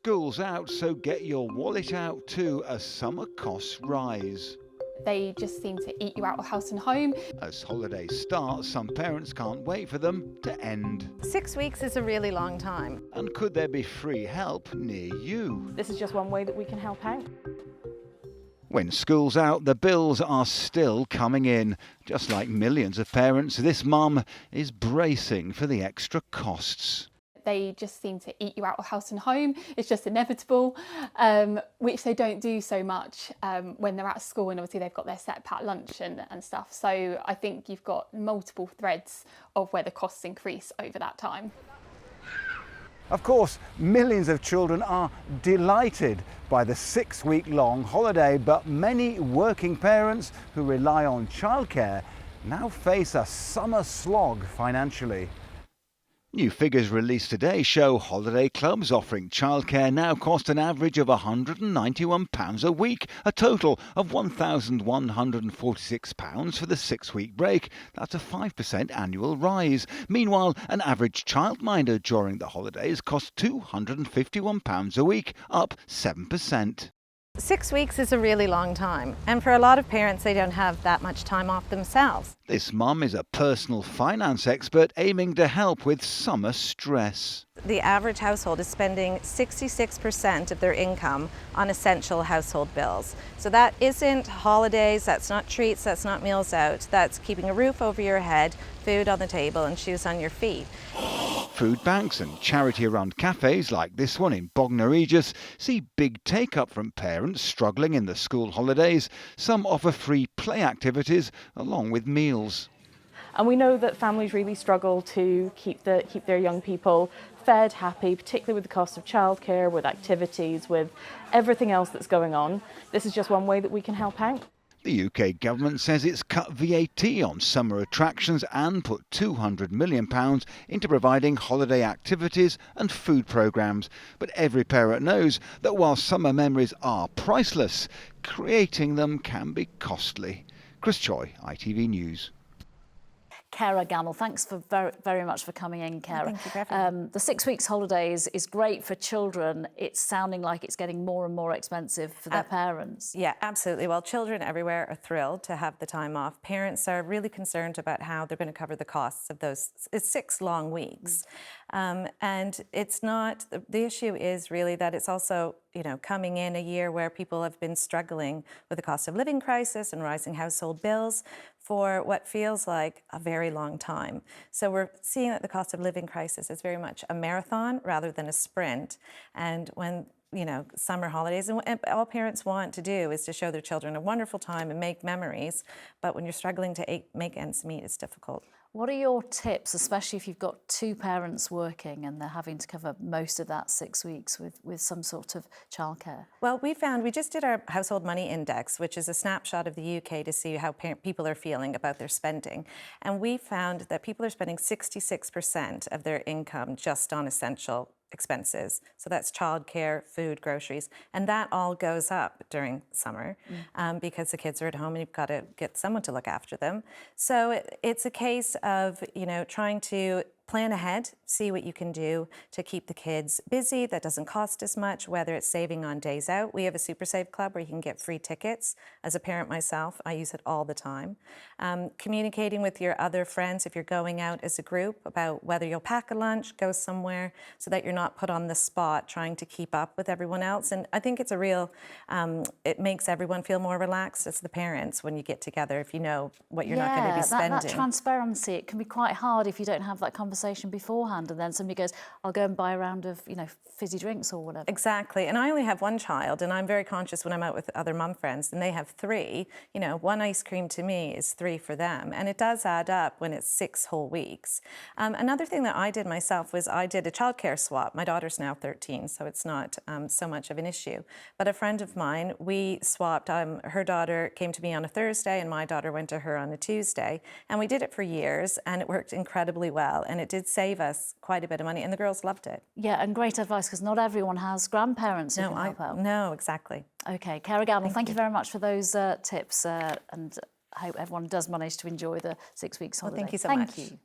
School's out, so get your wallet out too as summer costs rise. They just seem to eat you out of house and home. As holidays start, some parents can't wait for them to end. 6 weeks is a really long time. And could there be free help near you? This is just one way that we can help out. When school's out, the bills are still coming in. Just like millions of parents, this mum is bracing for the extra costs. They just seem to eat you out of house and home. It's just inevitable, which they don't do so much when they're at school, and obviously they've got their set packed lunch and stuff. So I think you've got multiple threads of where the costs increase over that time. Of course, millions of children are delighted by the 6-week-long holiday, but many working parents who rely on childcare now face a summer slog financially. New figures released today show holiday clubs offering childcare now cost an average of £191 a week, a total of £1,146 for the 6-week break. That's a 5% annual rise. Meanwhile, an average childminder during the holidays costs £251 a week, up 7%. 6 weeks is a really long time, and for a lot of parents, they don't have that much time off themselves. This mum is a personal finance expert aiming to help with summer stress. The average household is spending 66% of their income on essential household bills. So that isn't holidays, that's not treats, that's not meals out, that's keeping a roof over your head, food on the table and shoes on your feet. Food banks and charity-run cafes like this one in Bognor Regis see big take-up from parents struggling in the school holidays. Some offer free play activities along with meals. And we know that families really struggle to keep their young people fed, happy, particularly with the cost of childcare, with activities, with everything else that's going on. This is just one way that we can help out. The UK government says it's cut VAT on summer attractions and put £200 million into providing holiday activities and food programmes. But every parent knows that while summer memories are priceless, creating them can be costly. Chris Choi, ITV News. Cara Gamble, thanks for very much for coming in, Cara. Thank you for having me. The 6 weeks holidays is great for children. It's sounding like it's getting more and more expensive for their parents. Yeah, absolutely. Well, children everywhere are thrilled to have the time off. Parents are really concerned about how they're going to cover the costs of those 6 long weeks. And it's not, the issue is really that it's also, coming in a year where people have been struggling with the cost of living crisis and rising household bills for what feels like a very long time. So we're seeing that the cost of living crisis is very much a marathon rather than a sprint. And when summer holidays, and all parents want to do is to show their children a wonderful time and make memories, but when you're struggling to make ends meet, it's difficult. What are your tips, especially if you've got 2 parents working and they're having to cover most of that 6 weeks with some sort of childcare? Well, we just did our household money index, which is a snapshot of the UK to see how people are feeling about their spending. And we found that people are spending 66% of their income just on essential expenses. So that's childcare, food, groceries, and that all goes up during summer because the kids are at home and you've got to get someone to look after them. So it's a case of, trying to plan ahead, see what you can do to keep the kids busy. That doesn't cost as much, whether it's saving on days out. We have a Super Save Club where you can get free tickets. As a parent myself, I use it all the time. Communicating with your other friends if you're going out as a group about whether you'll pack a lunch, go somewhere, so that you're not put on the spot trying to keep up with everyone else. And I think it's it makes everyone feel more relaxed as the parents when you get together, if you know what you're not going to be spending. That transparency, it can be quite hard if you don't have that conversation beforehand, and then somebody goes, I'll go and buy a round of fizzy drinks or whatever. Exactly. And I only have one child, and I'm very conscious when I'm out with other mum friends and they have 3, 1 ice cream to me is 3 for them, and it does add up when it's 6 whole weeks. Another thing that I did myself was I did a childcare swap. My daughter's now 13, so it's not so much of an issue, but a friend of mine, we swapped. Her daughter came to me on a Thursday and my daughter went to her on a Tuesday, and we did it for years and it worked incredibly well, and it did save us quite a bit of money, and the girls loved it. Yeah, and great advice, because not everyone has grandparents who can help out. No, exactly. Okay, Cara Gamble, thank you very much for those tips, and I hope everyone does manage to enjoy the 6 weeks holiday. Well, thank you so much. Thank you.